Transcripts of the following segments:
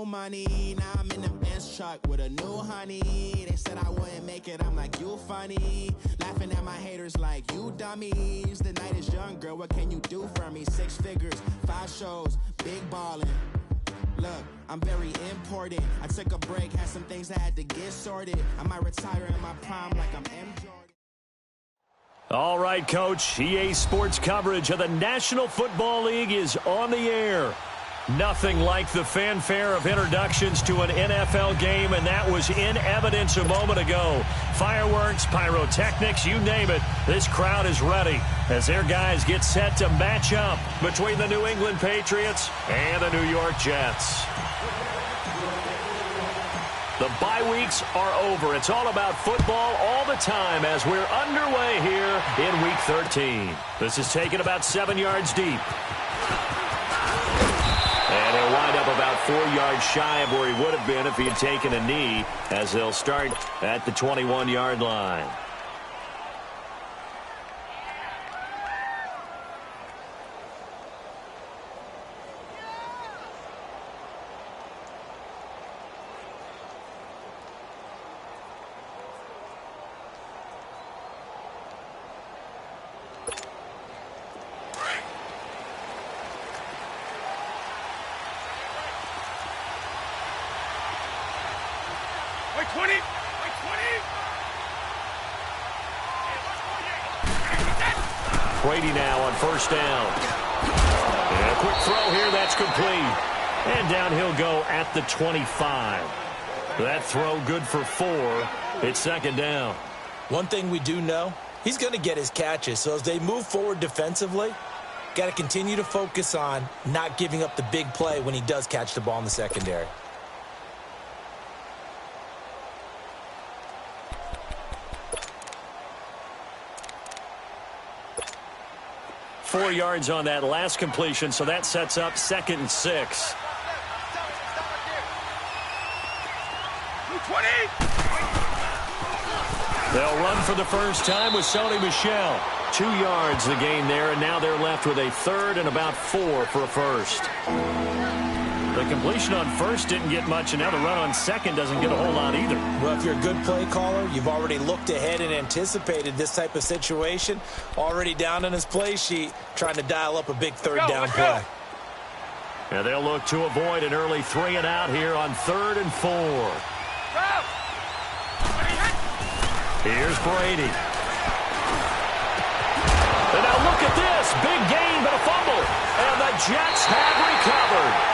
new money. Now I'm in the Benz truck with a new honey. They said I wouldn't make it, I'm like, you funny. Laughing at my haters like, you dummies. The night is young, girl, what can you do for me? 6 figures, 5 shows, big ballin'. Look, I'm very important. I took a break, had some things I had to get sorted. I might retire in my prime like I'm M. Jordan. All right, Coach. EA Sports coverage of the National Football League is on the air. Nothing like the fanfare of introductions to an NFL game, and that was in evidence a moment ago. Fireworks, pyrotechnics, you name it. This crowd is ready as their guys get set to match up between the New England Patriots and the New York Jets. The bye weeks are over. It's all about football all the time as we're underway here in Week 13. This is taken about 7 yards deep. And he'll wind up about 4 yards shy of where he would have been if he had taken a knee, as they'll start at the 21-yard line. Brady now on first down. And a quick throw here, that's complete. And down he'll go at the 25. That throw good for 4. It's second down. One thing we do know, he's going to get his catches. So as they move forward defensively, got to continue to focus on not giving up the big play when he does catch the ball in the secondary. Four yards on that last completion, so that sets up 2nd and 6. They'll run for the first time with Sony Michel. 2 yards the gain there, and now they're left with a 3rd and about 4 for a first. The completion on first didn't get much, and now the run on second doesn't get a whole lot either. Well, if you're a good play caller, you've already looked ahead and anticipated this type of situation. Already down on his play sheet, trying to dial up a big third down play. And they'll look to avoid an early 3 and out here on 3rd and 4. Here's Brady. And now look at this. Big gain, but a fumble. And the Jets have recovered.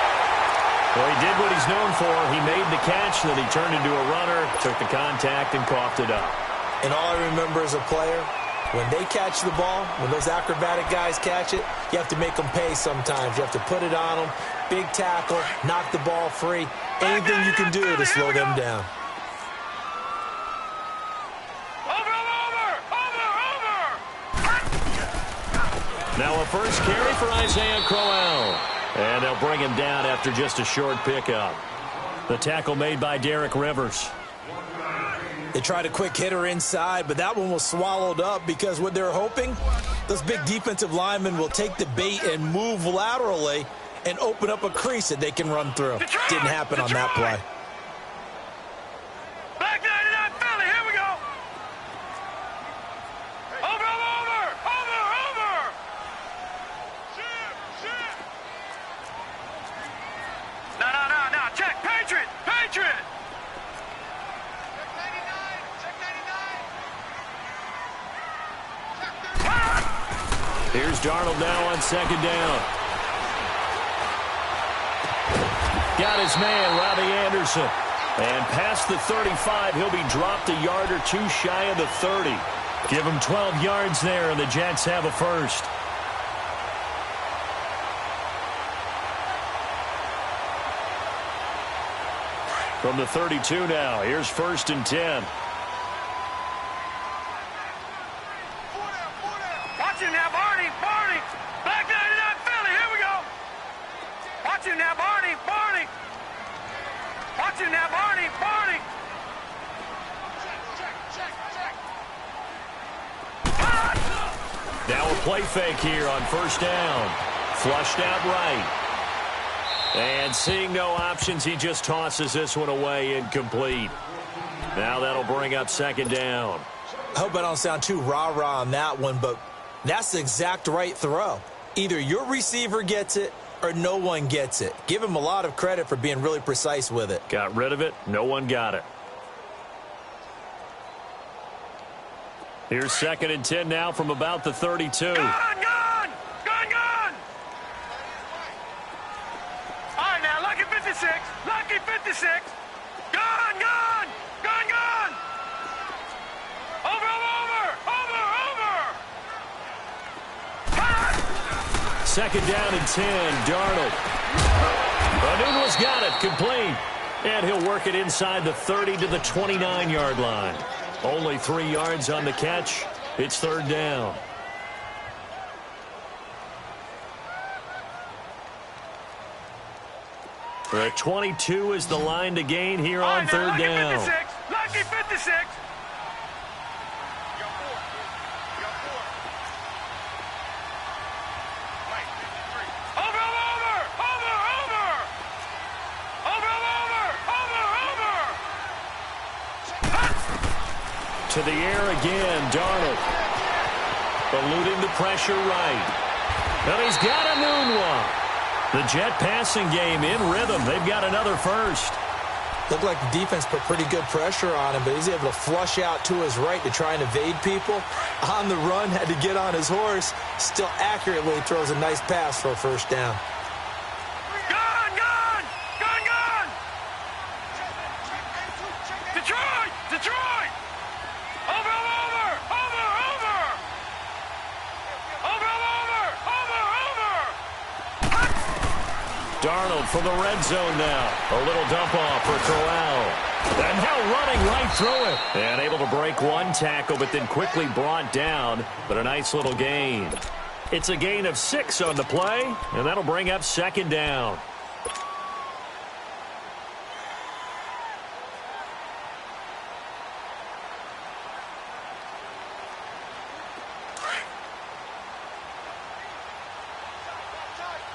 Well, he did what he's known for. He made the catch, then he turned into a runner, took the contact, and coughed it up. And all I remember as a player, when they catch the ball, when those acrobatic guys catch it, you have to make them pay sometimes. You have to put it on them, big tackle, knock the ball free. Anything you can do to slow them down. Now a first carry for Isaiah Crowell. And they'll bring him down after just a short pickup. The tackle made by Derek Rivers. They tried a quick hitter inside, but that one was swallowed up because what they're hoping, those big defensive linemen will take the bait and move laterally and open up a crease that they can run through. Didn't happen on that play. Here's Darnold now on 2nd down. Got his man, Robbie Anderson. And past the 35, he'll be dropped a yard or 2 shy of the 30. Give him 12 yards there, and the Jets have a first. From the 32 now, here's 1st and 10. Now a play fake here on 1st down. Flushed out right. And seeing no options, he just tosses this one away incomplete. Now that'll bring up second down. I hope I don't sound too rah-rah on that one, but that's the exact right throw. Either your receiver gets it or no one gets it. Give him a lot of credit for being really precise with it. Got rid of it. No one got it. Here's 2nd and 10 now from about the 32. Gone! All right, now, lucky 56. Lucky 56. Gone! Over! Second down and 10. Darnold. Anunwa's got it. Complete. And he'll work it inside the 30 to the 29-yard line. Only 3 yards on the catch. It's 3rd down. The 22 is the line to gain here on 3rd down. Lucky 56. To the air again, Darnold. Eluding the pressure right. And he's got Anunwa. The Jet passing game in rhythm. They've got another first. Looked like the defense put pretty good pressure on him, but he's able to flush out to his right to try and evade people. On the run, had to get on his horse. Still accurately throws a nice pass for a first down. Detroit! Over! Darnold from the red zone now. A little dump off for Corral. And now running right through it. And able to break one tackle, but then quickly brought down. But a nice little gain. It's a gain of 6 on the play, and that'll bring up 2nd down.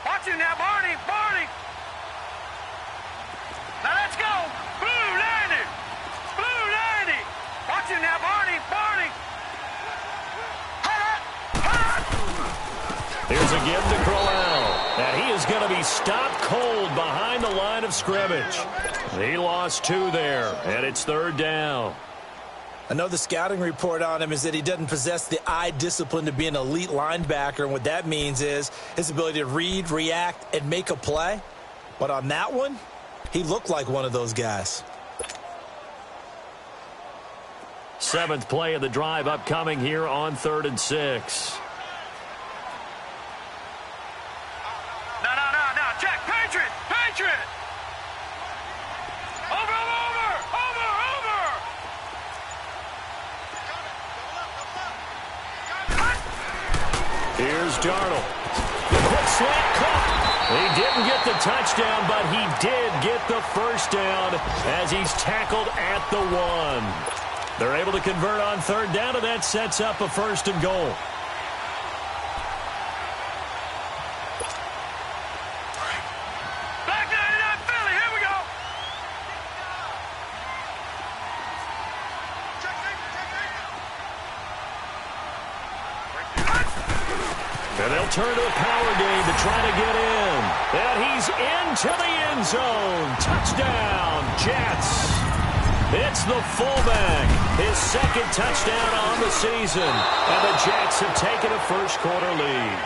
Watch him now, Barney! Now let's go! Blue landed! Watch him now, Barney! Here's a give to Corral. And he is going to be stopped cold behind the line of scrimmage. He lost 2 there, and it's 3rd down. I know the scouting report on him is that he doesn't possess the eye discipline to be an elite linebacker, and what that means is his ability to read, react, and make a play. But on that one, he looked like one of those guys. 7th play of the drive upcoming here on 3rd and 6. No, check, Patriot! Over! Here's Darnold. The quick slant caught. He didn't get the touchdown, but he did get the first down as he's tackled at the 1. They're able to convert on 3rd down, and that sets up a 1st and goal. Black 99 Philly, here we go! And they'll turn to a power game to try to get in. And he's into the end zone. Touchdown, Jets. It's the fullback. His 2nd touchdown on the season. And the Jets have taken a first-quarter lead.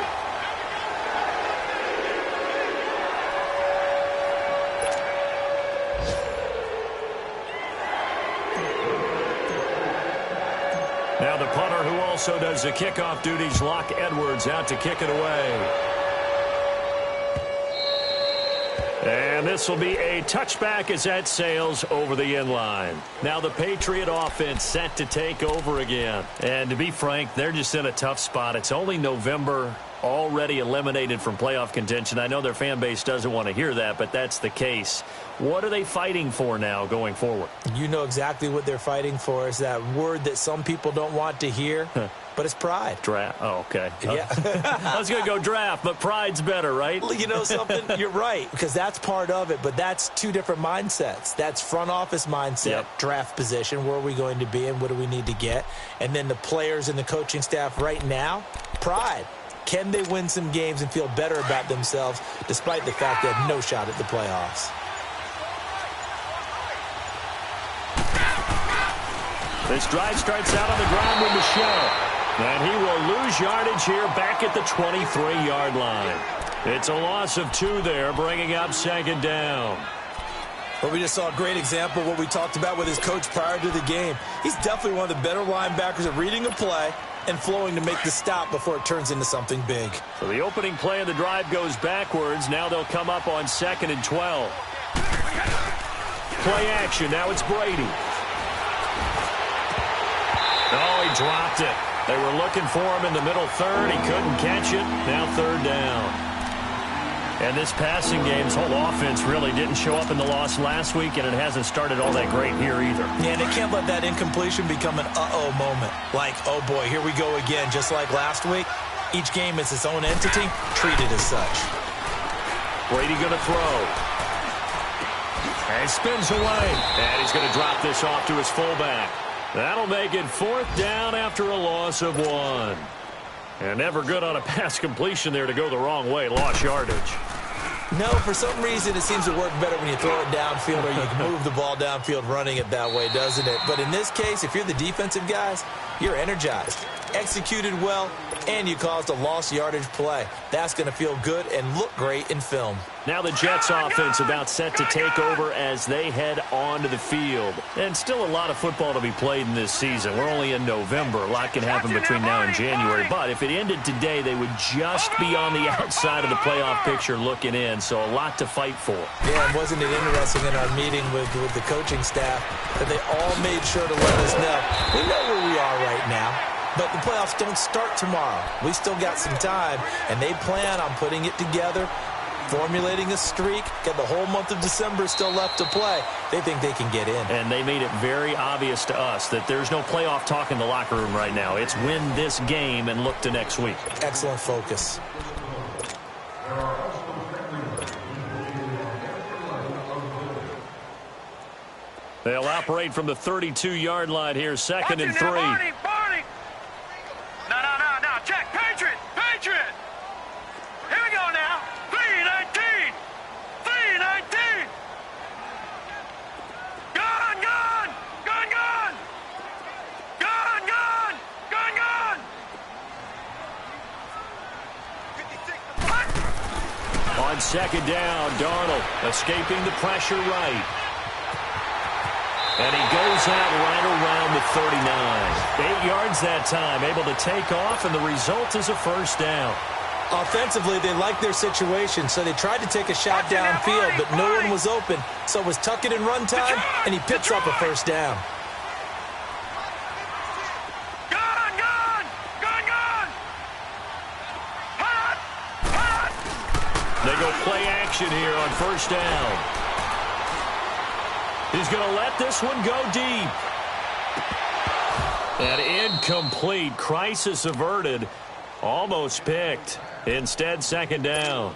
Now the punter who also does the kickoff duties, Locke Edwards, out to kick it away. And this will be a touchback as that sails over the end line. Now the Patriot offense set to take over again. And to be frank, they're just in a tough spot. It's only November, already eliminated from playoff contention. I know their fan base doesn't want to hear that, but that's the case. What are they fighting for now going forward? You know exactly what they're fighting for. Is that word that some people don't want to hear, but it's pride. Draft. Oh, okay. Yeah. I was going to go draft, but pride's better, right? You know something? You're right, because that's part of it, but that's two different mindsets. That's front office mindset, draft position, where are we going to be and what do we need to get? And then the players and the coaching staff right now, pride. Can they win some games and feel better about themselves despite the fact they have no shot at the playoffs? This drive starts out on the ground with Michelle. And he will lose yardage here back at the 23-yard line. It's a loss of 2 there, bringing up second down. Well, we just saw a great example of what we talked about with his coach prior to the game. He's definitely one of the better linebackers at reading a play and flowing to make the stop before it turns into something big. So the opening play of the drive goes backwards. Now they'll come up on 2nd and 12. Play action. Now it's Brady. Oh, he dropped it. They were looking for him in the middle third. He couldn't catch it. Now 3rd down. And this passing game's whole offense really didn't show up in the loss last week, and it hasn't started all that great here either. Yeah, they can't let that incompletion become an uh-oh moment. Like, oh boy, here we go again. Just like last week, each game is its own entity, treated as such. Brady going to throw. And he spins away. And he's going to drop this off to his fullback. That'll make it 4th down after a loss of 1. And never good on a pass completion there to go the wrong way. Lost yardage. No, for some reason it seems to work better when you throw it downfield or you can move the ball downfield running it that way, doesn't it? But in this case, if you're the defensive guys, you're energized, executed well, and you caused a lost yardage play. That's going to feel good and look great in film. Now the Jets offense about set to take over as they head onto the field. And still a lot of football to be played in this season. We're only in November. A lot can happen between now and January. But if it ended today, they would just be on the outside of the playoff picture looking in. So a lot to fight for. Yeah, and wasn't it interesting in our meeting with the coaching staff that they all made sure to let us know, we know where we are right now. But the playoffs don't start tomorrow. We still got some time, and they plan on putting it together, formulating a streak, got the whole month of December still left to play. They think they can get in. And they made it very obvious to us that there's no playoff talk in the locker room right now. It's win this game and look to next week. Excellent focus. They'll operate from the 32-yard line here, 2nd and 3. Barney. No. Check. Patriot. Here we go now. 3-19. Gun. On 2nd down, Darnold escaping the pressure right. And he goes out right around the 39. 8 yards that time, able to take off, and the result is a 1st down. Offensively, they liked their situation, so they tried to take a shot downfield, but no one was open. So it was tuck it and run time, and he picks up a 1st down. They go play action here on 1st down. He's going to let this one go deep. And incomplete. Crisis averted. Almost picked. Instead, 2nd down.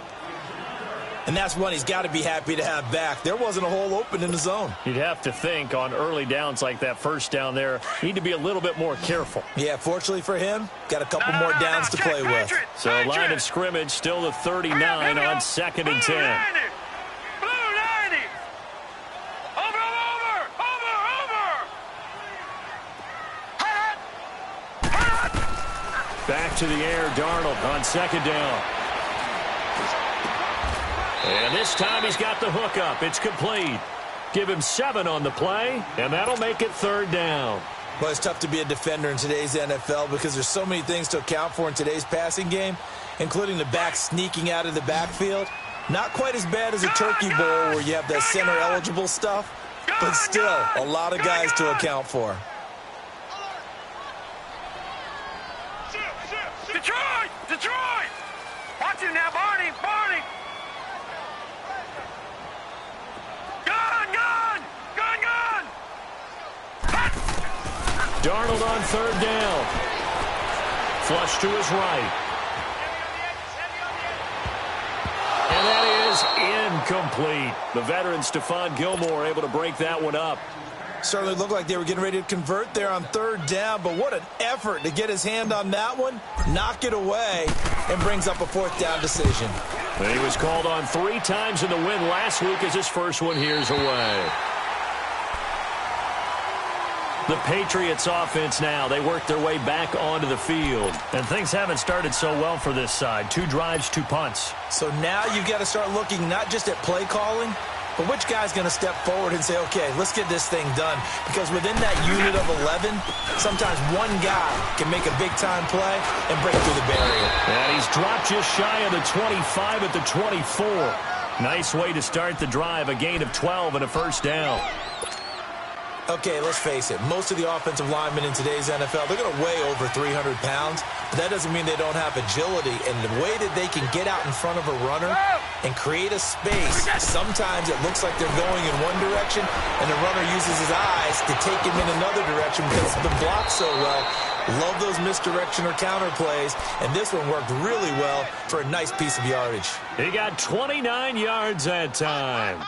And that's one he's got to be happy to have back. There wasn't a hole open in the zone. You'd have to think on early downs like that 1st down there, need to be a little bit more careful. Yeah, fortunately for him, got a couple more downs to play with. So line of scrimmage still the 39 on 2nd and 10. Back to the air, Darnold on 2nd down. And this time he's got the hook up. It's complete. Give him 7 on the play, and that'll make it 3rd down. Well, it's tough to be a defender in today's NFL because there's so many things to account for in today's passing game, including the back sneaking out of the backfield. Not quite as bad as a turkey bowl where you have that center-eligible stuff, but still a lot of guys to account for. Detroit! Darnold on third down. Flush to his right. And that is incomplete. The veteran Stephon Gilmore able to break that one up. Certainly looked like they were getting ready to convert there on third down, but what an effort to get his hand on that one, knock it away, and brings up a fourth down decision. And he was called on 3 times in the win last week as his first one here's away. The Patriots offense now. They work their way back onto the field. And things haven't started so well for this side. 2 drives, 2 punts. So now you've got to start looking not just at play calling, but which guy's going to step forward and say, okay, let's get this thing done. Because within that unit of 11, sometimes one guy can make a big-time play and break through the barrier. And he's dropped just shy of the 25 at the 24. Nice way to start the drive, a gain of 12 and a first down. Okay, let's face it. Most of the offensive linemen in today's NFL, they're going to weigh over 300 pounds, but that doesn't mean they don't have agility. And the way that they can get out in front of a runner and create a space, sometimes it looks like they're going in one direction, and the runner uses his eyes to take him in another direction because it's been blocked so well. Love those misdirection or counter plays, and this one worked really well for a nice piece of yardage. He got 29 yards that time.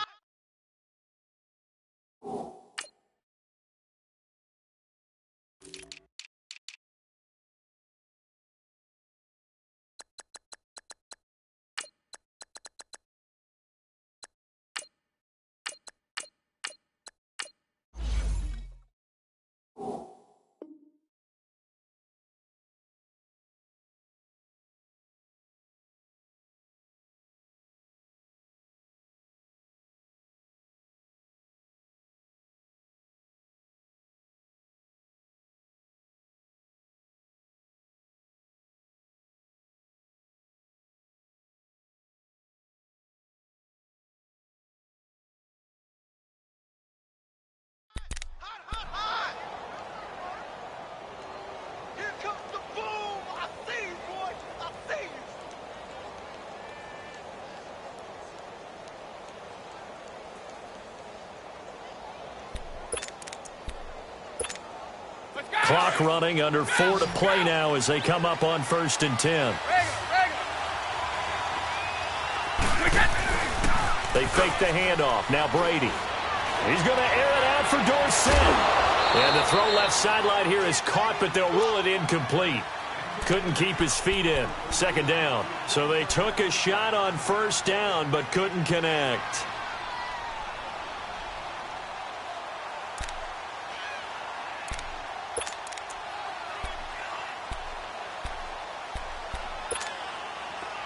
Clock running, under 4 to play now as they come up on 1st and 10. They fake the handoff. Now Brady. He's going to air it out for Dorsett. And the throw left sideline here is caught, but they'll rule it incomplete. Couldn't keep his feet in. 2nd down. So they took a shot on 1st down, but couldn't connect.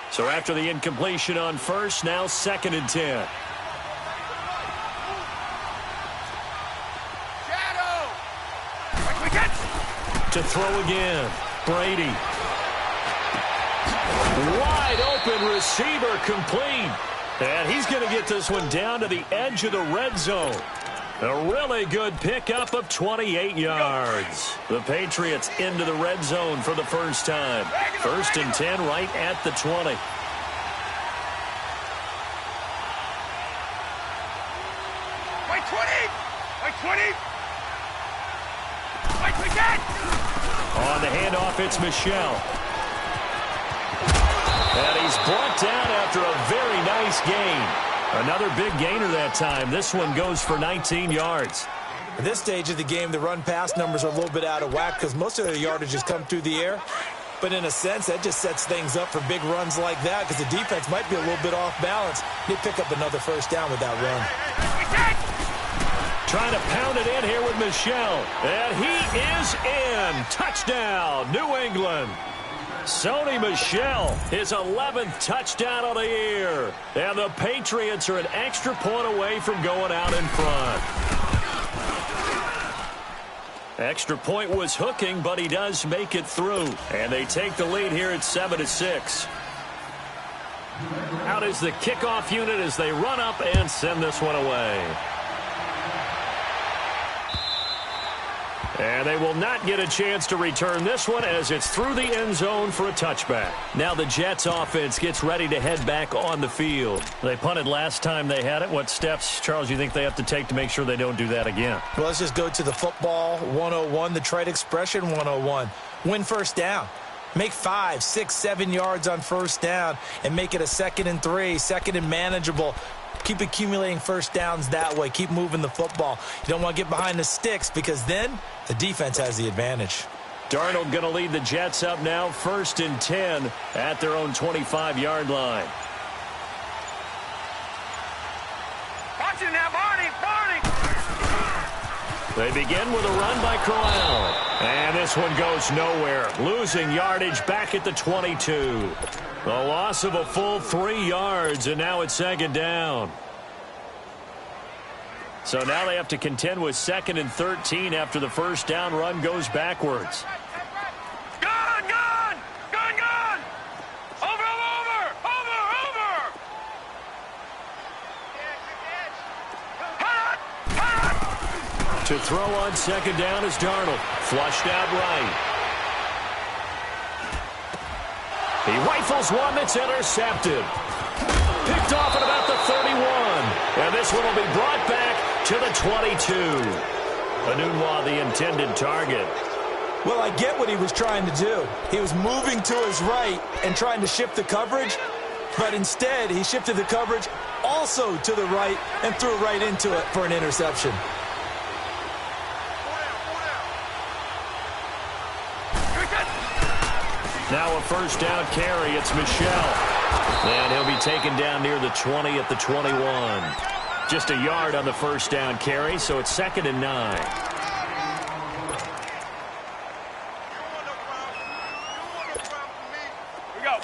So after the incompletion on 1st, now 2nd and 10. To throw again. Brady. Wide open receiver complete. And he's going to get this one down to the edge of the red zone. A really good pickup of 28 yards. The Patriots into the red zone for the first time. 1st and 10 right at the 20. Wait 20! Wait 20! Wait, we get! On the handoff, it's Michel. And he's brought down after a very nice gain. Another big gainer that time. This one goes for 19 yards. At this stage of the game, the run-pass numbers are a little bit out of whack because most of their yardage has come through the air. But in a sense, that just sets things up for big runs like that because the defense might be a little bit off balance. They pick up another first down with that run. Trying to pound it in here with Michel. And he is in. Touchdown, New England. Sony Michel, his 11th touchdown of the year. And the Patriots are an extra point away from going out in front. Extra point was hooking, but he does make it through. And they take the lead here at 7-6. Out is the kickoff unit as they run up and send this one away. And they will not get a chance to return this one as it's through the end zone for a touchback. Now the Jets offense gets ready to head back on the field. They punted last time they had it. What steps, Charles, you think they have to take to make sure they don't do that again? Well, let's just go to the football 101, the trite expression 101. Win first down. Make 5, 6, 7 yards on first down and make it a 2nd and 3, 2nd and manageable. Keep accumulating first downs that way. Keep moving the football. You don't want to get behind the sticks because then the defense has the advantage. Darnold going to lead the Jets up now, 1st and 10 at their own 25-yard line. Watch it now, Barney, Barney. They begin with a run by Corral. And this one goes nowhere. Losing yardage back at the 22. A loss of a full 3 yards, and now it's 2nd down. So now they have to contend with 2nd and 13 after the first down run goes backwards. Gone, gone, gone, gone. Over, over, over, over. Hot, hot. To throw on 2nd down is Darnold. Flushed out right. He rifles one that's intercepted. Picked off at about the 31. And this one will be brought back to the 22. Anunwa, the intended target. Well, I get what he was trying to do. He was moving to his right and trying to shift the coverage, but instead he shifted the coverage also to the right and threw right into it for an interception. Now a first down carry. It's Michel. And he'll be taken down near the 20 at the 21. Just a yard on the first down carry, so it's 2nd and 9. We go.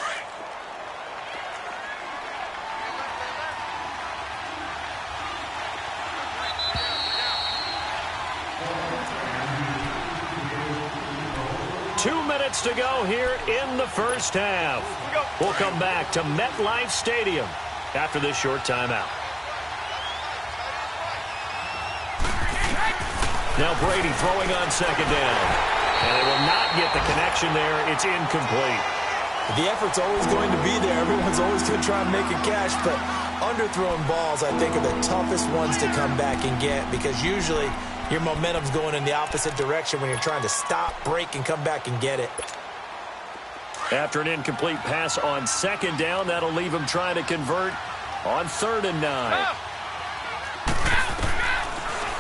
2 minutes to go here in the first half. We'll come back to MetLife Stadium after this short timeout. Now Brady throwing on 2nd down. And they will not get the connection there. It's incomplete. The effort's always going to be there. Everyone's always going to try and make a catch, but underthrown balls, I think, are the toughest ones to come back and get because usually your momentum's going in the opposite direction when you're trying to stop, break, and come back and get it. After an incomplete pass on 2nd down, that'll leave him trying to convert on 3rd and 9.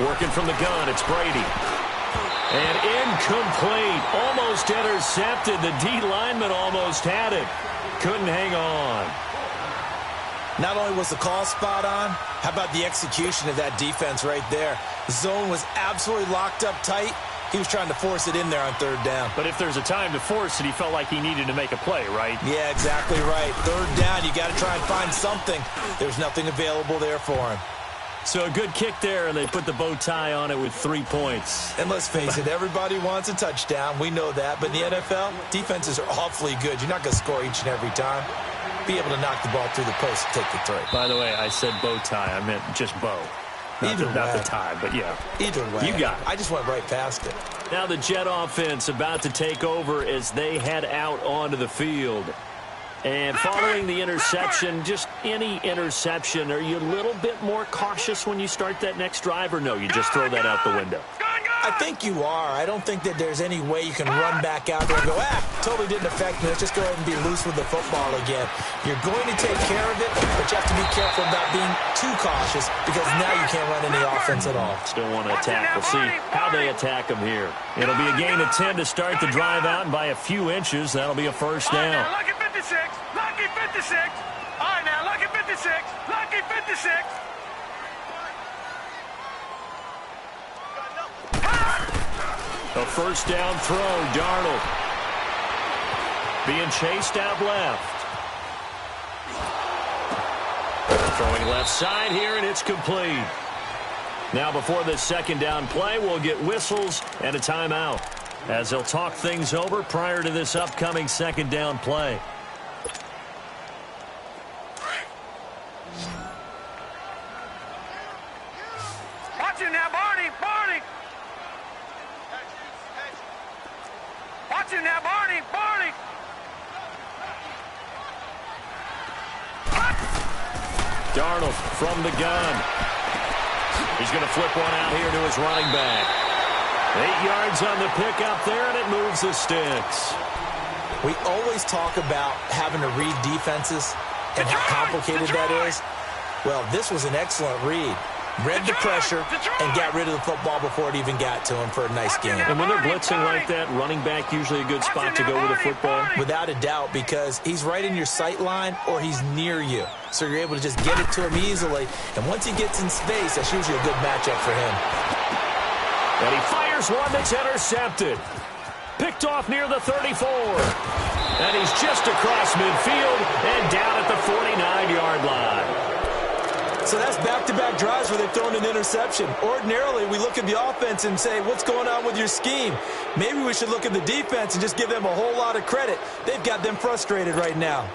Working from the gun, it's Brady. And incomplete. Almost intercepted. The D lineman almost had it. Couldn't hang on. Not only was the call spot on, how about the execution of that defense right there? The zone was absolutely locked up tight. He was trying to force it in there on 3rd down. But if there's a time to force it, he felt like he needed to make a play, right? Yeah, exactly right. 3rd down, you got to try and find something. There's nothing available there for him. So a good kick there, and they put the bow tie on it with 3 points. And let's face it, everybody wants a touchdown. We know that. But in the NFL, defenses are awfully good. You're not going to score each and every time. Be able to knock the ball through the post and take the throw. By the way, I said bow tie. I meant just bow. Not the tie, but yeah. Either way. You got it. I just went right past it. Now the Jet offense about to take over as they head out onto the field. And following the interception, just any interception, are you a little bit more cautious when you start that next drive, or no, you just throw that out the window? I think you are. I don't think that there's any way you can run back out there and go, totally didn't affect me. Let's just go ahead and be loose with the football again. You're going to take care of it, but you have to be careful about being too cautious because now you can't run any offense at all. Still want to attack. We'll see how they attack them here. It'll be a gain of 10 to start the drive out, and by a few inches, that'll be a first down. Lucky 56. Lucky 56. All right, now, lucky 56. Lucky 56. A first down throw, Darnold. Being chased out left. Throwing left side here, and it's complete. Now before this 2nd down play, we'll get whistles and a timeout as they'll talk things over prior to this upcoming 2nd down play. Watch it now, Barney, Barney. Watch him now, Barney. Barney. Darnold from the gun. He's going to flip one out here to his running back. 8 yards on the pickup there, and it moves the sticks. We always talk about having to read defenses and how complicated that is. Well, this was an excellent read. Read the pressure and got rid of the football before it even got to him for a nice game. And when they're blitzing like that, running back usually a good spot to go with a football? Without a doubt, because he's right in your sight line or he's near you. So you're able to just get it to him easily. And once he gets in space, that's usually a good matchup for him. And he fires one that's intercepted. Picked off near the 34. And he's just across midfield and down at the 49-yard line. So that's back-to-back drives where they've thrown an interception. Ordinarily, we look at the offense and say, what's going on with your scheme? Maybe we should look at the defense and just give them a whole lot of credit. They've got them frustrated right now.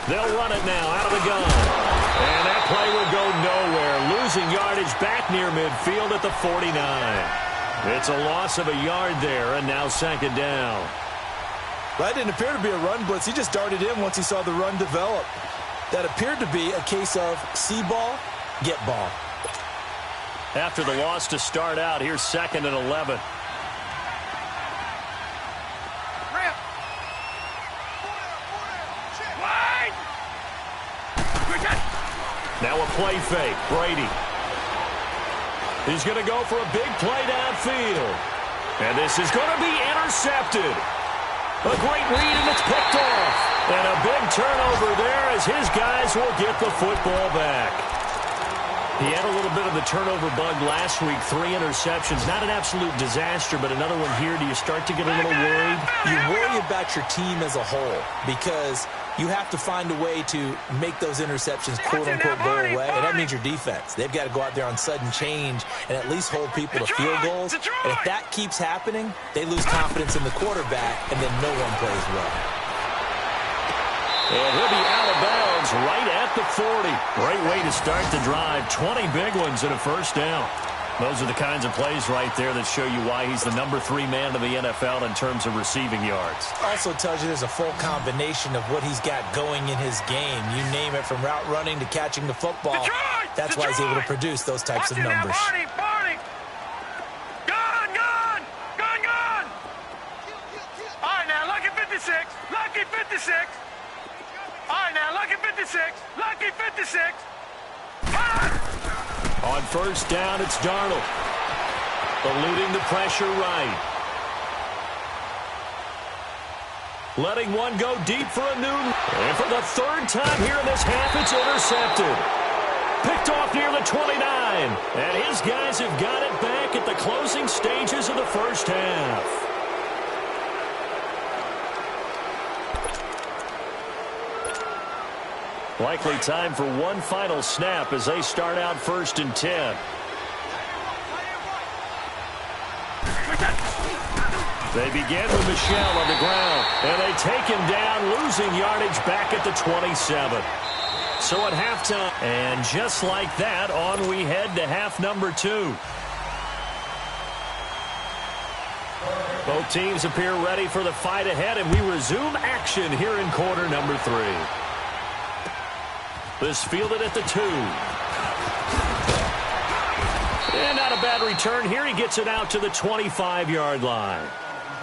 They'll run it now out of the gun. And that play will go nowhere. Losing yardage back near midfield at the 49. It's a loss of a yard there, and now second down. That didn't appear to be a run blitz. He just darted in once he saw the run develop. That appeared to be a case of see ball, get ball. After the loss to start out, here's 2nd and 11. Now a play fake. Brady. He's going to go for a big play downfield. And this is going to be intercepted. A great read, and it's picked off. And a big turnover there as his guys will get the football back. He had a little bit of the turnover bug last week. 3 interceptions. Not an absolute disaster, but another one here. Do you start to get a little worried? You worry about your team as a whole because you have to find a way to make those interceptions, quote-unquote, go away, and that means your defense. They've got to go out there on sudden change and at least hold people to field goals. And if that keeps happening, they lose confidence in the quarterback, and then no one plays well. And he'll be out of bounds right at the 40. Great way to start the drive. 20 big ones and a first down. Those are the kinds of plays right there that show you why he's the number 3 man in the NFL in terms of receiving yards. Also tells you there's a full combination of what he's got going in his game. You name it, from route running to catching the football. That's why he's able to produce those types of numbers. Barney. Gun, gun, gun, gun. All right, now, lucky 56. Lucky 56. All right, now, lucky 56. Lucky 56. On first down, it's Darnold. Eluding the pressure right. Letting one go deep for a Newton. And for the 3rd time here in this half, it's intercepted. Picked off near the 29. And his guys have got it back at the closing stages of the first half. Likely time for one final snap as they start out 1st and 10. They begin with Michel on the ground, and they take him down, losing yardage back at the 27. So at halftime, and just like that, on we head to half number 2. Both teams appear ready for the fight ahead, and we resume action here in quarter number 3. This fielded at the 2. And not a bad return here. He gets it out to the 25-yard line.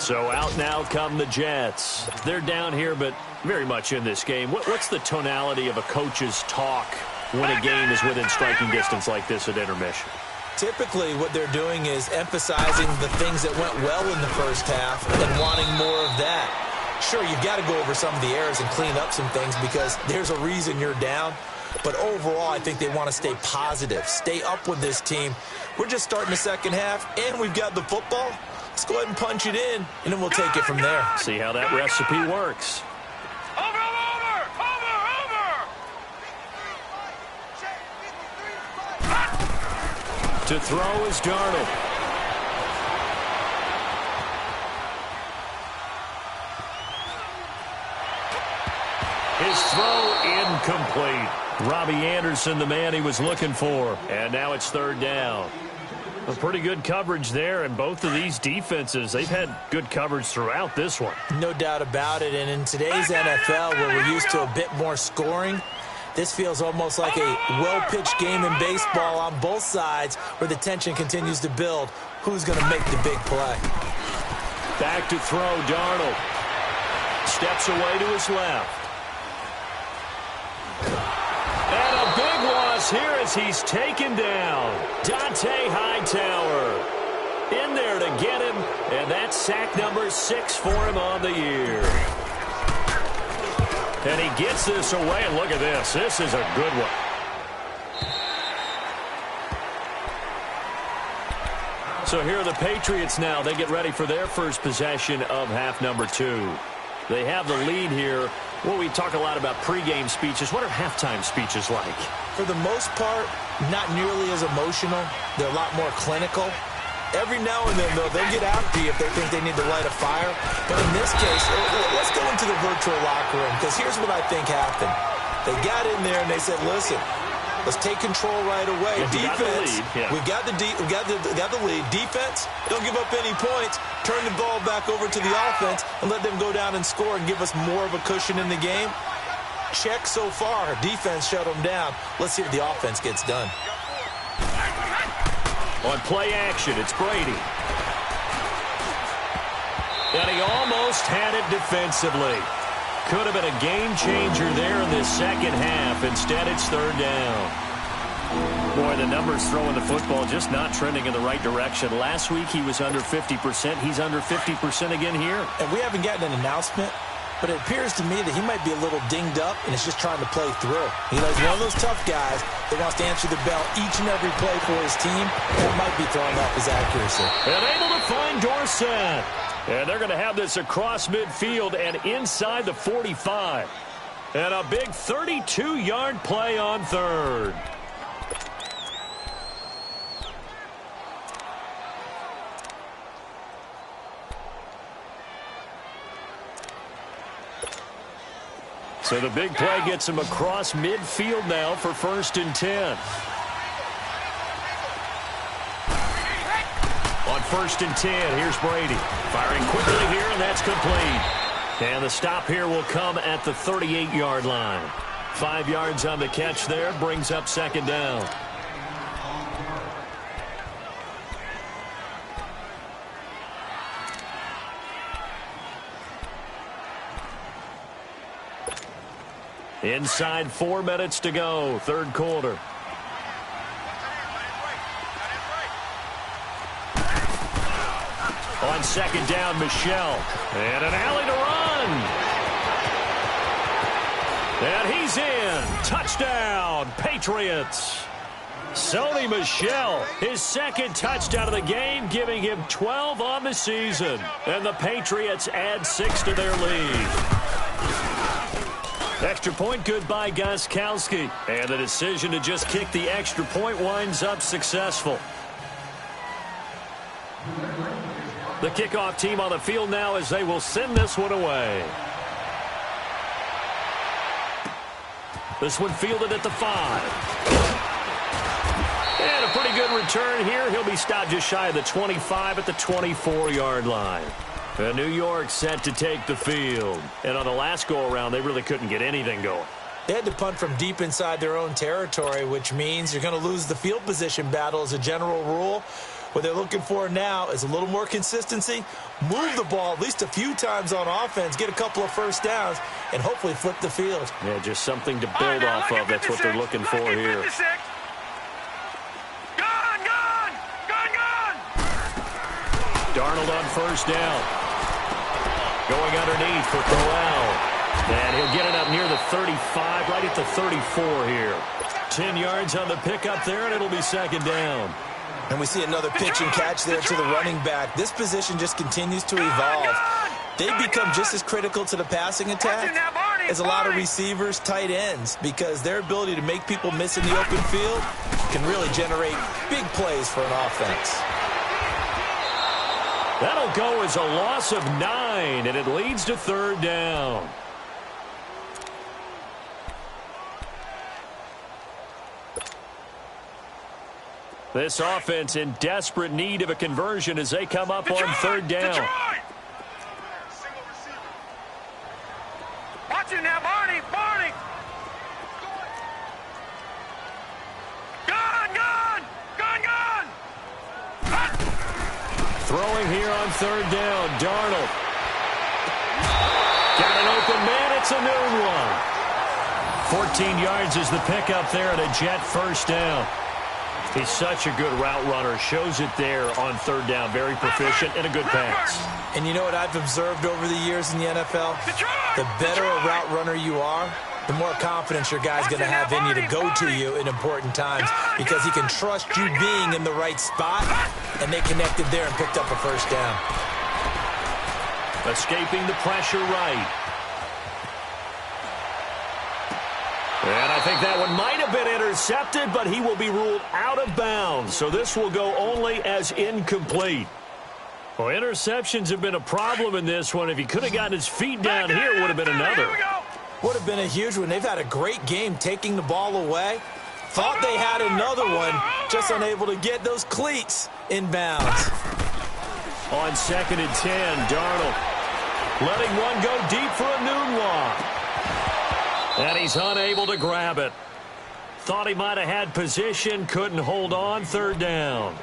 So out now come the Jets. They're down here, but very much in this game. What's the tonality of a coach's talk when a game is within striking distance like this at intermission? Typically, what they're doing is emphasizing the things that went well in the first half and wanting more of that. Sure, you've got to go over some of the errors and clean up some things because there's a reason you're down. But overall, I think they want to stay positive, stay up with this team. We're just starting the second half, and we've got the football. Let's go ahead and punch it in, and then we'll take it from there. See how that recipe works. Over. To throw is Darnold. His throw incomplete. Robbie Anderson, the man he was looking for. And now it's third down. A pretty good coverage there, and both of these defenses, they've had good coverage throughout this one. No doubt about it, and in today's NFL, where we're used to a bit more scoring, this feels almost like a well-pitched game in baseball on both sides where the tension continues to build. Who's going to make the big play? Back to throw, Darnold. Steps away to his left. And a big loss here as he's taken down. Dante Hightower in there to get him, and that's sack number 6 for him on the year. And he gets this away, and look at this. This is a good one. So here are the Patriots now. They get ready for their first possession of half number 2. They have the lead here. Well, we talk a lot about pregame speeches. What are halftime speeches like? For the most part, not nearly as emotional. They're a lot more clinical. Every now and then, though, they'll get after you if they think they need to light a fire. But in this case, let's go into the virtual locker room, because here's what I think happened. They got in there and they said, listen, let's take control right away. Defense, we've got the lead. Defense, don't give up any points. Turn the ball back over to the offense and let them go down and score and give us more of a cushion in the game. Check so far. Defense shut them down. Let's see if the offense gets done. On play action, it's Brady. And he almost had it defensively. Could have been a game changer there in this second half. Instead, it's third down. Boy, the numbers throwing the football just not trending in the right direction. Last week, he was under 50%. He's under 50% again here. And we haven't gotten an announcement, but it appears to me that he might be a little dinged up and is just trying to play through. He's one of those tough guys that wants to answer the bell each and every play for his team. That might be throwing off his accuracy. And able to find Dorsett. And they're going to have this across midfield and inside the 45. And a big 32-yard play on third. So the big play gets him across midfield now for 1st and 10. On 1st and 10, here's Brady. Firing quickly here, and that's complete. And the stop here will come at the 38-yard line. 5 yards on the catch there, brings up 2nd down. Inside 4 minutes to go, third quarter. On 2nd down, Michel. And an alley to run. And he's in. Touchdown, Patriots. Sony Michel, his 2nd touchdown of the game, giving him 12 on the season. And the Patriots add 6 to their lead. Extra point good by Gostkowski. And the decision to just kick the extra point winds up successful. The kickoff team on the field now as they will send this one away. This one fielded at the 5. And a pretty good return here. He'll be stopped just shy of the 25 at the 24-yard line. And New York set to take the field. And on the last go-around, they really couldn't get anything going. They had to punt from deep inside their own territory, which means you're going to lose the field position battle as a general rule. What they're looking for now is a little more consistency, move the ball at least a few times on offense, get a couple of first downs, and hopefully flip the field. Yeah, just something to build off of. That's what they're looking for here. Darnold on 1st down. Going underneath for Corral. And he'll get it up near the 35, right at the 34 here. 10 yards on the pickup there, and it'll be 2nd down. And we see another pitch and catch there to the running back. This position just continues to evolve. They become just as critical to the passing attack as a lot of receivers, tight ends, because their ability to make people miss in the open field can really generate big plays for an offense. That'll go as a loss of 9, and it leads to 3rd down. This offense in desperate need of a conversion as they come up on third down. Detroit! Watch it now, Barney! Barney! Gun! Throwing here on third down, Darnold. Got an open man, it's a noon one. 14 yards is the pickup there and a Jet first down. He's such a good route runner. Shows it there on third down. Very proficient and a good pass. And you know what I've observed over the years in the NFL? The better a route runner you are, the more confidence your guy's going to have in you to go to you in important times because he can trust you being in the right spot, and they connected there and picked up a first down. Escaping the pressure right. And I think that one might have been intercepted, but he will be ruled out of bounds. So this will go only as incomplete. Well, interceptions have been a problem in this one. If he could have gotten his feet down here, it would have been another. Would have been a huge one. They've had a great game taking the ball away. Thought they had another one, just unable to get those cleats in bounds. On 2nd and 10, Darnold letting one go deep for a noon walk. And he's unable to grab it. Thought he might have had position, couldn't hold on, third down.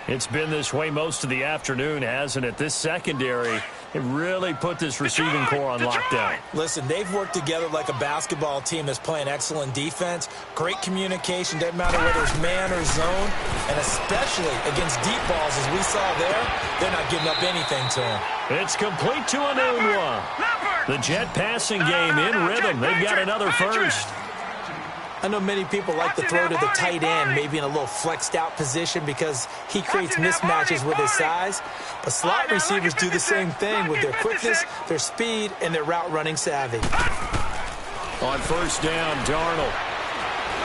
It's been this way most of the afternoon, hasn't it? This secondary, it really put this receiving core on lockdown. Listen, they've worked together like a basketball team that's playing excellent defense. Great communication, doesn't matter whether it's man or zone. And especially against deep balls, as we saw there, they're not giving up anything to him. It's complete to a noon one. The Jet passing game in rhythm. They've got another first. I know many people like to throw to the tight end, maybe in a little flexed out position because he creates mismatches with his size. But slot receivers do the same thing with their quickness, their speed, and their route running savvy. On first down, Darnold.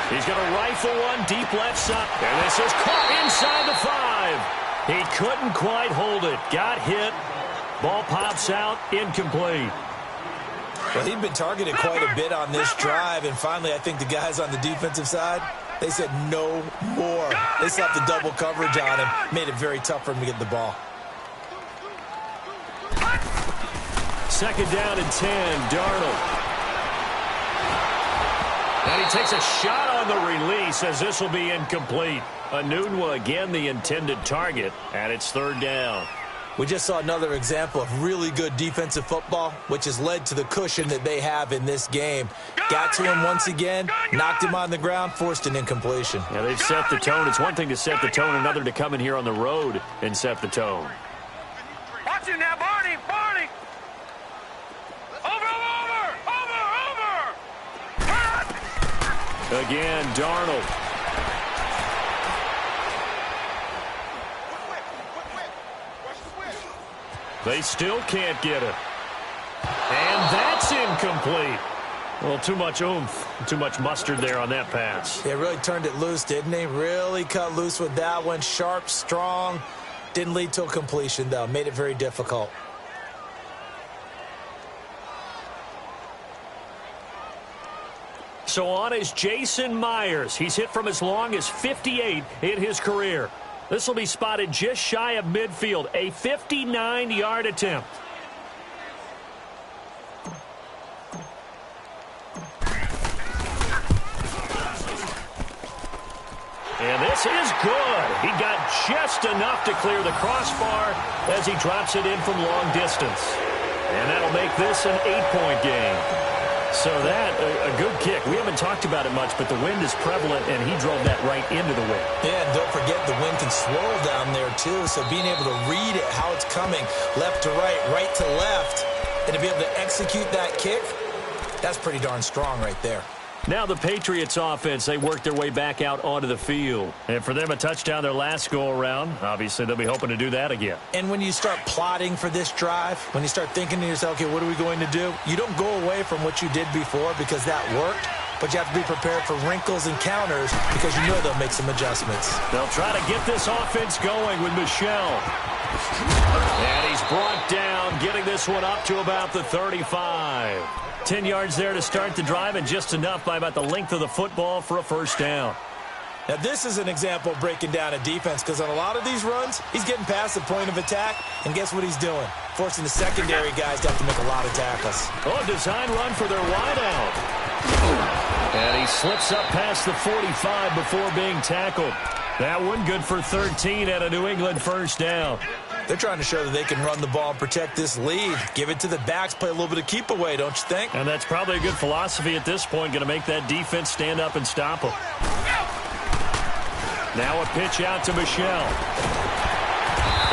He's going to rifle one deep left side. And this is caught inside the 5. He couldn't quite hold it. Got hit. Ball pops out. Incomplete. Well, he'd been targeted quite a bit on this drive, and finally I think the guys on the defensive side, they said no more. They slapped the double coverage on him, made it very tough for him to get the ball. 2nd down and 10, Darnold. And he takes a shot on the release as this will be incomplete. Anunwa again the intended target, and it's third down. We just saw another example of really good defensive football, which has led to the cushion that they have in this game. Got to him once again, knocked him on the ground, forced an incompletion. Yeah, they've set the tone. It's one thing to set the tone, another to come in here on the road and set the tone. Watch it now, Barney! Barney! Over! Again, Darnold. They still can't get it. And that's incomplete. Well, too much oomph, too much mustard there on that pass. They really turned it loose, didn't they? Really cut loose with that one. Sharp, strong. Didn't lead to a completion, though. Made it very difficult. So on is Jason Myers. He's hit from as long as 58 in his career. This will be spotted just shy of midfield. A 59-yard attempt. And this is good. He got just enough to clear the crossbar as he drops it in from long distance. And that'll make this an 8-point game. So that, a good kick. We haven't talked about it much, but the wind is prevalent, and he drove that right into the wind. Yeah, and don't forget the wind can swirl down there, too. So being able to read it, how it's coming, left to right to left, and to be able to execute that kick, that's pretty darn strong right there. Now the Patriots offense, they work their way back out onto the field. And for them, a touchdown their last go-around. Obviously, they'll be hoping to do that again. And when you start plotting for this drive, when you start thinking to yourself, okay, what are we going to do? You don't go away from what you did before because that worked, but you have to be prepared for wrinkles and counters because you know they'll make some adjustments. They'll try to get this offense going with Michelle. And he's brought down, getting this one up to about the 35. 10 yards there to start the drive, and just enough by about the length of the football for a first down. Now, this is an example of breaking down a defense because on a lot of these runs, he's getting past the point of attack, and guess what he's doing? Forcing the secondary guys to have to make a lot of tackles. Oh, design run for their wideout. And he slips up past the 45 before being tackled. That one good for 13 at a New England first down. They're trying to show that they can run the ball and protect this lead. Give it to the backs, play a little bit of keep away, don't you think? And that's probably a good philosophy at this point, going to make that defense stand up and stop them. Now a pitch out to Michel.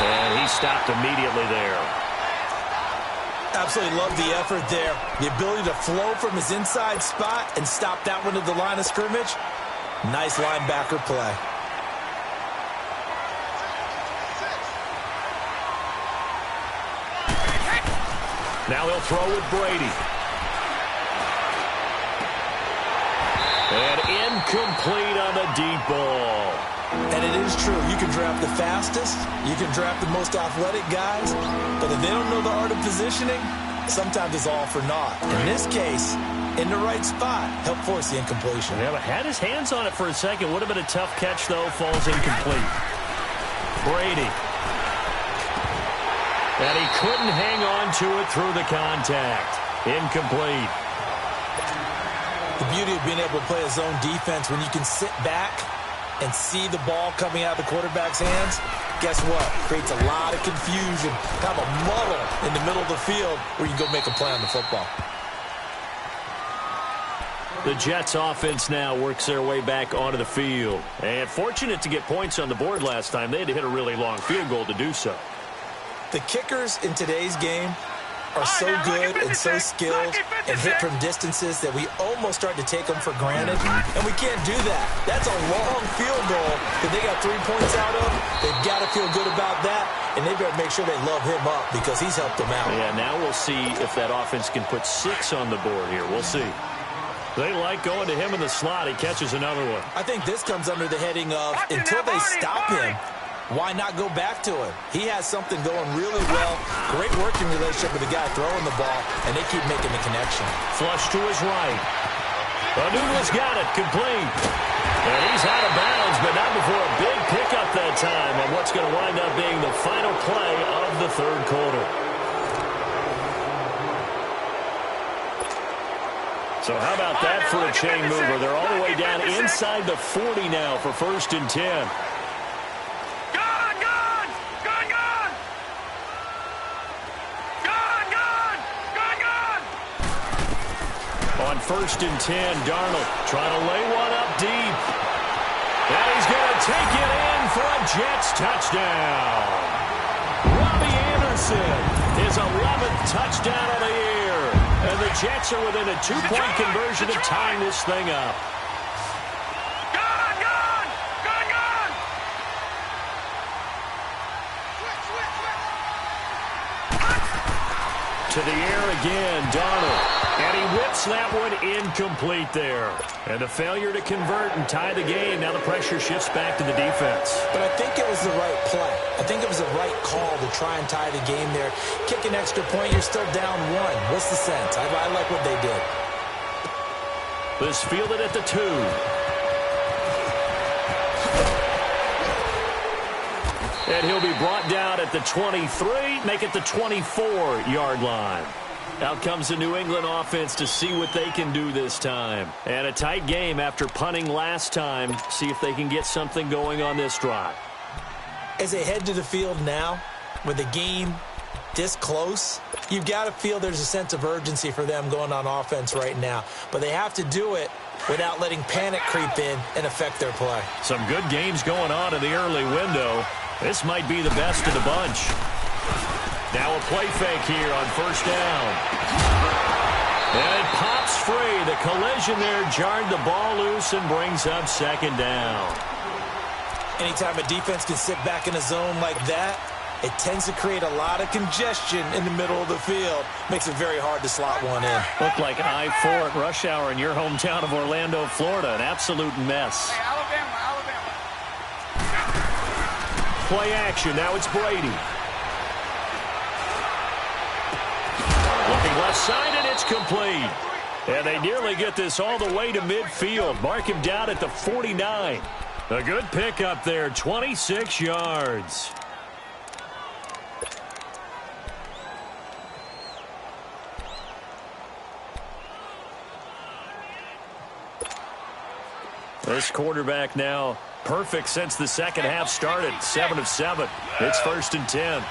And he stopped immediately there. Absolutely love the effort there. The ability to flow from his inside spot and stop that one at the line of scrimmage. Nice linebacker play. Now he'll throw with Brady. And incomplete on the deep ball. And it is true. You can draft the fastest. You can draft the most athletic guys. But if they don't know the art of positioning, sometimes it's all for naught. In this case, in the right spot, help force the incompletion. Yeah, but had his hands on it for a second. Would have been a tough catch, though. Falls incomplete. Brady. And he couldn't hang on to it through the contact. Incomplete. The beauty of being able to play a zone defense when you can sit back and see the ball coming out of the quarterback's hands, guess what? Creates a lot of confusion, kind of a muddle in the middle of the field where you can go make a play on the football. The Jets offense now works their way back onto the field. And fortunate to get points on the board last time. They had to hit a really long field goal to do so. The kickers in today's game are so good and so skilled and hit from distances that we almost start to take them for granted, and we can't do that. That's a long field goal that they got 3 points out of. They've got to feel good about that, and they better make sure they love him up because he's helped them out. Yeah, now we'll see if that offense can put 6 on the board here. We'll see. They like going to him in the slot. He catches another one. I think this comes under the heading of until they stop him, why not go back to him? He has something going really well. Great working relationship with the guy throwing the ball, and they keep making the connection. Flush to his right. Anubla's got it, complete. And he's out of bounds, but not before a big pickup that time on what's going to wind up being the final play of the third quarter. So how about that for a chain mover? They're all the way down inside the 40 now for 1st and 10. On 1st and 10, Darnold trying to lay one up deep. And he's going to take it in for a Jets touchdown. Robbie Anderson, his 11th touchdown of the year. And the Jets are within a 2-point conversion of tying this thing up. To the air again, Darnold. And he whips that one incomplete there. And a failure to convert and tie the game. Now the pressure shifts back to the defense. But I think it was the right play. I think it was the right call to try and tie the game there. Kick an extra point, you're still down 1. What's the sense? I like what they did. This fielded at the 2. And he'll be brought down at the 23, make it the 24-yard line. Out comes the New England offense to see what they can do this time. And a tight game after punting last time. See if they can get something going on this drive. As they head to the field now, with the game this close, you've got to feel there's a sense of urgency for them going on offense right now. But they have to do it without letting panic creep in and affect their play. Some good games going on in the early window. This might be the best of the bunch. Now a play fake here on 1st down. And it pops free. The collision there jarred the ball loose and brings up 2nd down. Anytime a defense can sit back in a zone like that, it tends to create a lot of congestion in the middle of the field. Makes it very hard to slot one in. Looked like I-4 at rush hour in your hometown of Orlando, Florida. An absolute mess. Hey, Alabama. Play action. Now it's Brady. Looking left side, and it's complete. And they nearly get this all the way to midfield. Mark him down at the 49. A good pick up there, 26 yards. This quarterback now perfect since the second half started. 7 of 7. It's 1st and 10.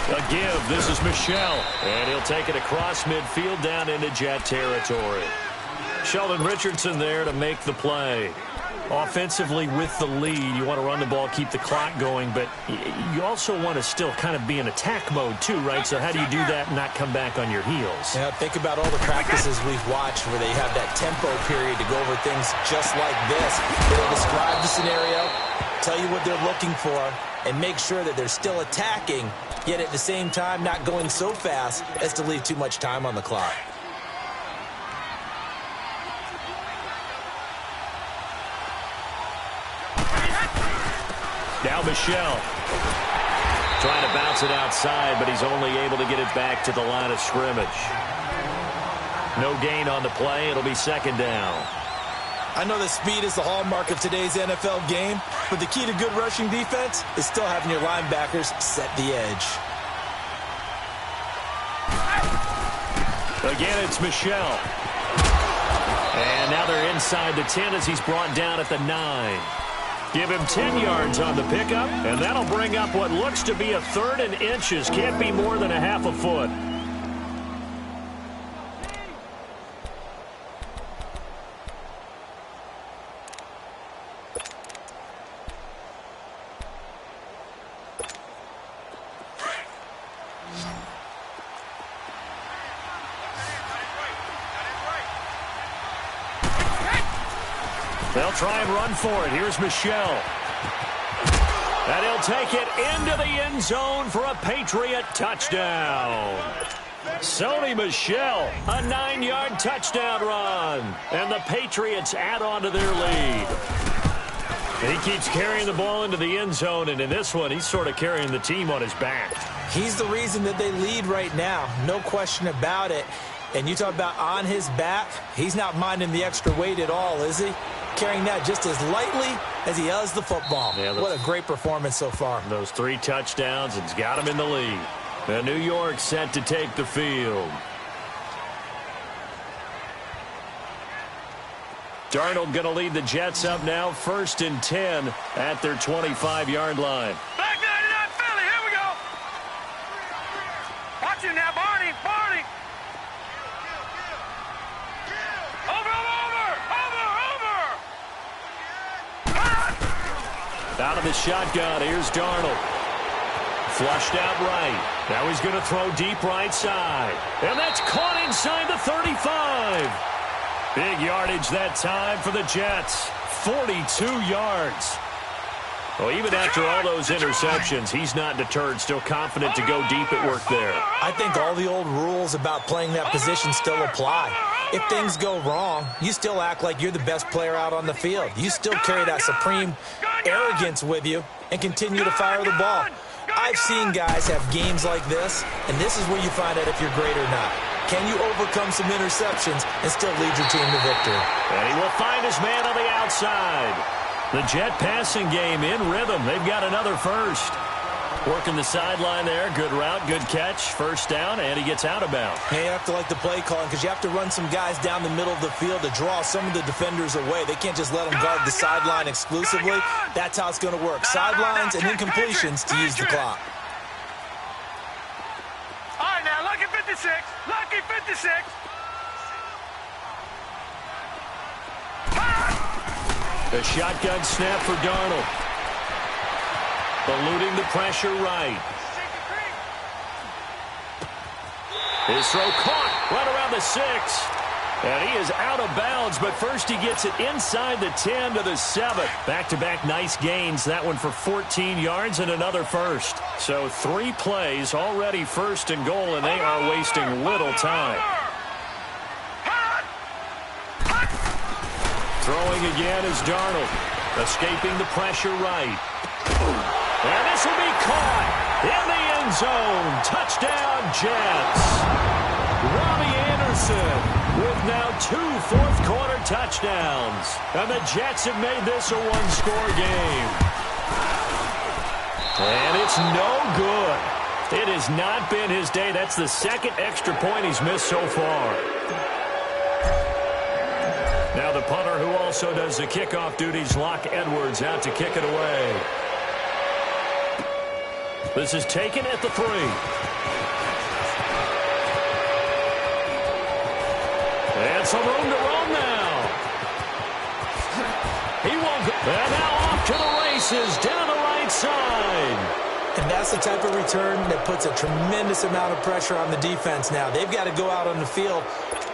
A give. This is Michelle. And he'll take it across midfield down into Jet territory. Sheldon Richardson there to make the play. Offensively with the lead, you want to run the ball, keep the clock going, but you also want to still kind of be in attack mode too, right? So how do you do that and not come back on your heels? Yeah, think about all the practices we've watched where they have that tempo period to go over things just like this. They'll describe the scenario, tell you what they're looking for, and make sure that they're still attacking, yet at the same time not going so fast as to leave too much time on the clock. Now Michelle trying to bounce it outside, but he's only able to get it back to the line of scrimmage. No gain on the play. It'll be 2nd down. I know that speed is the hallmark of today's NFL game, but the key to good rushing defense is still having your linebackers set the edge. Again, it's Michelle. And now they're inside the 10 as he's brought down at the 9. Give him 10 yards on the pickup, and that'll bring up what looks to be a 3rd and inches. Can't be more than a half a foot. They'll try and run for it. Here's Michelle. And he'll take it into the end zone for a Patriot touchdown. Sony Michel, a 9-yard touchdown run. And the Patriots add on to their lead. And he keeps carrying the ball into the end zone, and in this one, he's sort of carrying the team on his back. He's the reason that they lead right now. No question about it. And you talk about on his back, he's not minding the extra weight at all, is he? Carrying that just as lightly as he does the football. Yeah, what a great performance so far. Those 3 touchdowns, and he's got him in the lead. And New York set to take the field. Darnold going to lead the Jets up now, 1st and 10 at their 25-yard line. Back 99 Philly, here we go. Watch it now, Barney, Barney. Out of the shotgun, here's Darnold. Flushed out right. Now he's going to throw deep right side. And that's caught inside the 35. Big yardage that time for the Jets. 42 yards. Well, even after all those interceptions, he's not deterred, still confident to go deep at work there. I think all the old rules about playing that position still apply. If things go wrong, you still act like you're the best player out on the field. You still carry that supreme arrogance with you and continue to fire the ball. I've seen guys have games like this, and this is where you find out if you're great or not. Can you overcome some interceptions and still lead your team to victory? And he will find his man on the outside. The Jet passing game in rhythm. They've got another first. Working the sideline there. Good route, good catch. 1st down, and he gets out of bounds. Yeah, you have to like the play calling because you have to run some guys down the middle of the field to draw some of the defenders away. They can't just let them guard the sideline exclusively. That's how it's going to work. Sidelines and incompletions to use the clock. All right, now, lucky 56. Lucky 56. A shotgun snap for Darnold. Eluding the pressure right. His throw caught right around the 6. And he is out of bounds, but first he gets it inside the 10 to the 7. Back-to-back nice gains. That one for 14 yards and another first. So 3 plays already 1st and goal, and they are wasting little time. Throwing again is Darnold. Escaping the pressure right. And this will be caught in the end zone. Touchdown, Jets. Robbie Anderson Anderson with now 2 fourth-quarter touchdowns. And the Jets have made this a one-score game. And it's no good. It has not been his day. That's the second extra point he's missed so far. Now the punter, who also does the kickoff duties, Locke Edwards, out to kick it away. This is taken at the 3. And some room to roam now. He won't go. And now off to the races down the right side. And that's the type of return that puts a tremendous amount of pressure on the defense now. They've got to go out on the field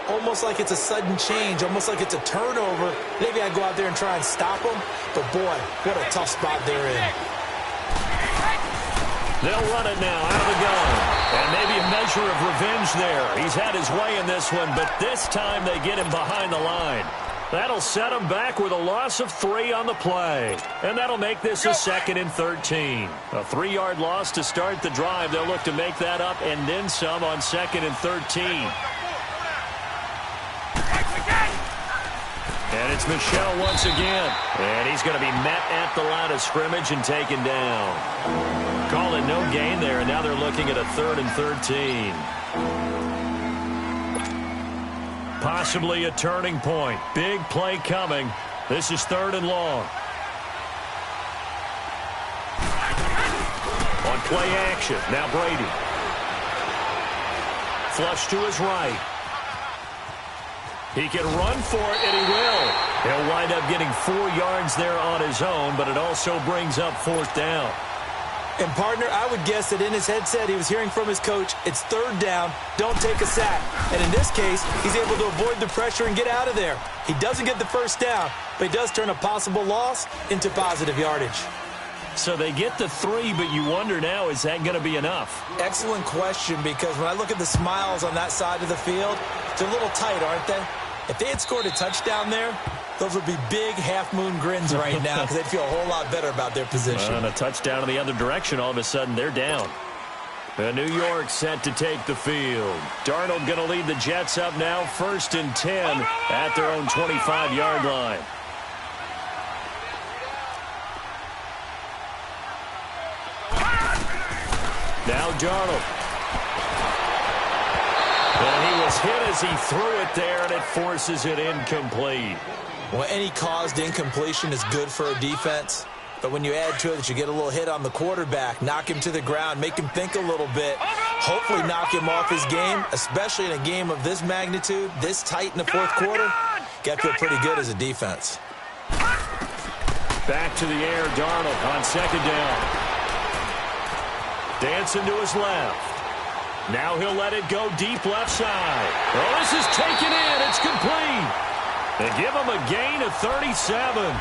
almost like it's a sudden change, almost like it's a turnover. They've got to go out there and try and stop them. But, boy, what a tough spot they're in. They'll run it now out of the gun. And maybe a measure of revenge there. He's had his way in this one, but this time they get him behind the line. That'll set him back with a loss of 3 on the play. And that'll make this a 2nd and 13. A 3-yard loss to start the drive. They'll look to make that up and then some on 2nd and 13. And it's Michel once again. And he's going to be met at the line of scrimmage and taken down. Call it no gain there, and now they're looking at a 3rd and 13. Possibly a turning point. Big play coming. This is 3rd and long. On play action. Now Brady. Flush to his right. He can run for it, and he will. He'll wind up getting 4 yards there on his own, but it also brings up 4th down. And, partner, I would guess that in his headset he was hearing from his coach, it's 3rd down, don't take a sack. And in this case, he's able to avoid the pressure and get out of there. He doesn't get the 1st down, but he does turn a possible loss into positive yardage. So they get the 3, but you wonder now, is that going to be enough? Excellent question, because when I look at the smiles on that side of the field, they're a little tight, aren't they? If they had scored a touchdown there, those would be big half-moon grins right now because they'd feel a whole lot better about their position. And a touchdown in the other direction, all of a sudden they're down. And New York set to take the field. Darnold going to lead the Jets up now, 1st and 10 at their own 25-yard line. Now Darnold. And he was hit as he threw it there, and it forces it incomplete. Well, any caused incompletion is good for a defense. But when you add to it that you get a little hit on the quarterback, knock him to the ground, make him think a little bit, hopefully knock him off his game, especially in a game of this magnitude, this tight in the 4th quarter, got to feel pretty good as a defense. Back to the air, Darnold on 2nd down. Dancing to his left. Now he'll let it go deep left side. Oh, this is taken in. It's complete. They give him a gain of 37.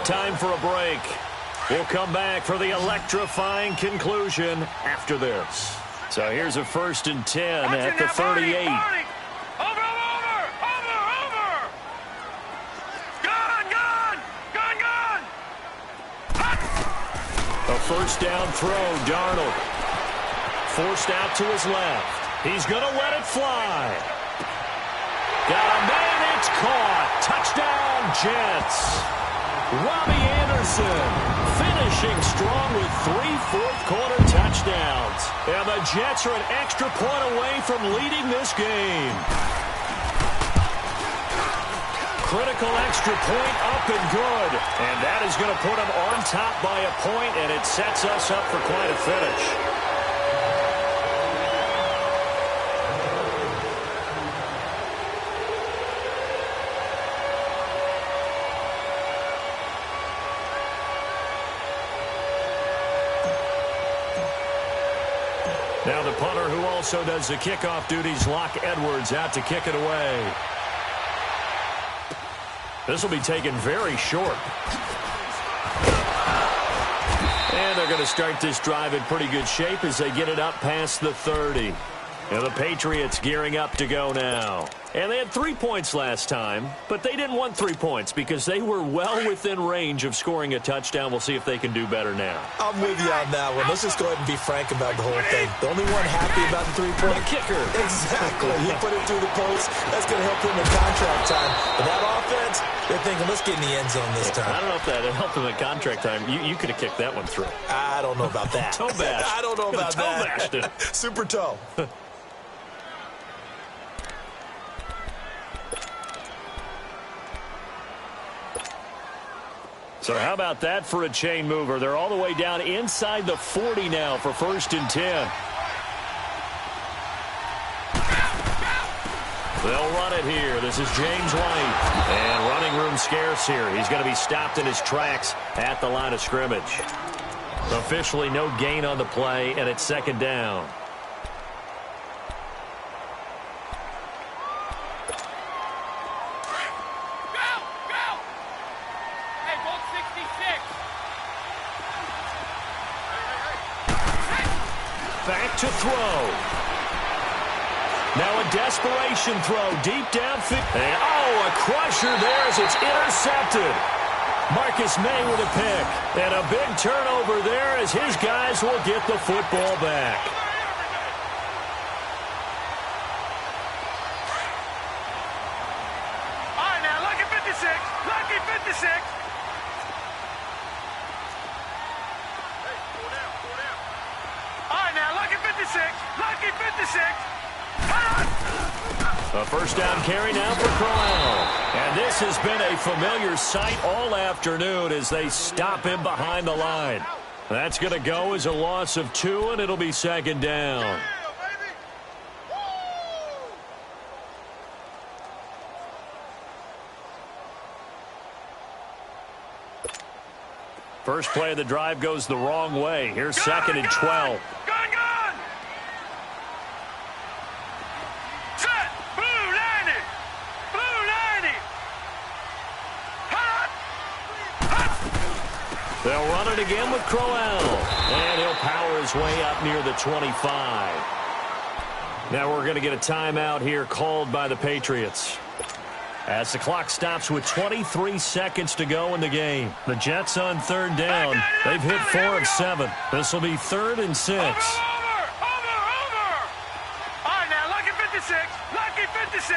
Time for a break. We'll come back for the electrifying conclusion after this. So here's a 1st and 10 at the 38. A 1st down throw, Darnold. Forced out to his left. He's going to let it fly. Got a man, it's caught. Touchdown, Jets. Robbie Anderson finishing strong with 3 fourth-quarter touchdowns. And the Jets are an extra point away from leading this game. Critical extra point up and good. And that is going to put them on top by a point, and it sets us up for quite a finish. Now the punter, who also does the kickoff duties, Locke Edwards, out to kick it away. This will be taken very short. And they're going to start this drive in pretty good shape as they get it up past the 30. And the Patriots gearing up to go now. And they had 3 points last time, but they didn't want 3 points because they were well within range of scoring a touchdown. We'll see if they can do better now. I'm with you on that one. Let's just go ahead and be frank about the whole thing. The only one happy about the 3-point kicker. Exactly. He put it through the post. That's going to help him in contract time. But that offense, they're thinking, let's get in the end zone this time. I don't know if that helped him in contract time. You could have kicked that one through. I don't know about that. Toe bash. I don't know about toe that. Bashed it. Super toe. So how about that for a chain mover? They're all the way down inside the 40 now for 1st and 10. They'll run it here. This is James White. And running room scarce here. He's going to be stopped in his tracks at the line of scrimmage. Officially no gain on the play, and it's 2nd down. Back to throw. Now a desperation throw deep downfield. And a crusher there as it's intercepted. Marcus May with a pick. And a big turnover there as his guys will get the football back. All right, now, lucky 56. Lucky 56. All right, now, lucky 56. Lucky 56. A 1st down carry now for Crowell. And this has been a familiar sight all afternoon as they stop him behind the line. That's going to go as a loss of 2, and it'll be 2nd down. First play of the drive goes the wrong way. Here's 2nd and 12. Gun! Set! Blue 90! Blue 90! Hot! They'll run it again with Crowell. And he'll power his way up near the 25. Now we're going to get a timeout here called by the Patriots. As the clock stops with 23 seconds to go in the game. The Jets on 3rd down. They've hit 4 of 7. This will be 3rd and 6. Over! All right, now, lucky 56. Lucky 56.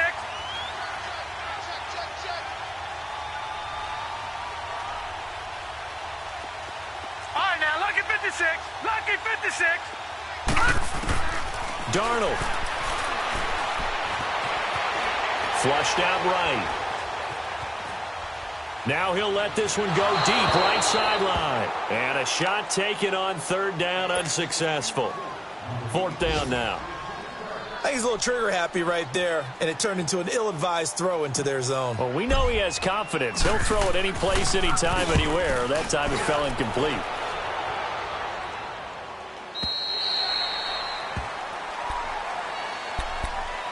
All right, now, lucky 56. Lucky 56. Darnold. Flushed out right. Now he'll let this one go deep right sideline. And a shot taken on 3rd down, unsuccessful. 4th down now. I think he's a little trigger happy right there, and it turned into an ill-advised throw into their zone. Well, we know he has confidence. He'll throw it any place, anytime, anywhere. That time it fell incomplete.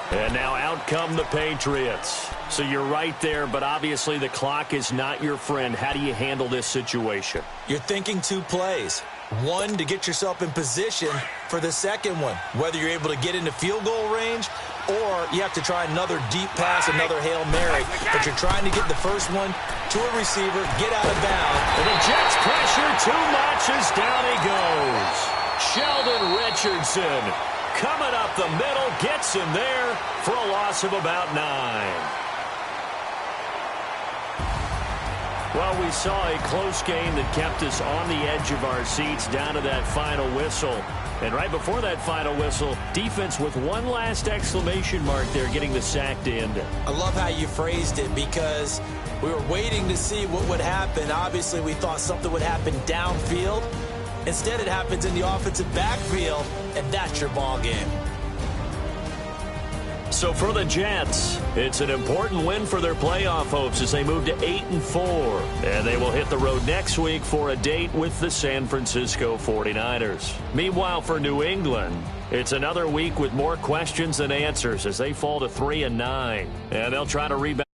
And now out come the Patriots. So you're right there, but obviously the clock is not your friend. How do you handle this situation? You're thinking 2 plays. One, to get yourself in position for the second one, whether you're able to get into field goal range or you have to try another deep pass, another Hail Mary. But you're trying to get the first one to a receiver, get out of bounds. And the Jets pressure too much as down he goes. Sheldon Richardson coming up the middle, gets him there for a loss of about 9. Well, we saw a close game that kept us on the edge of our seats down to that final whistle. And right before that final whistle, defense with one last exclamation mark there, getting the sack to end it. I love how you phrased it because we were waiting to see what would happen. Obviously, we thought something would happen downfield. Instead, it happens in the offensive backfield, and that's your ball game. So for the Jets, it's an important win for their playoff hopes as they move to 8-4. And they will hit the road next week for a date with the San Francisco 49ers. Meanwhile, for New England, it's another week with more questions than answers as they fall to 3-9. And they'll try to rebound.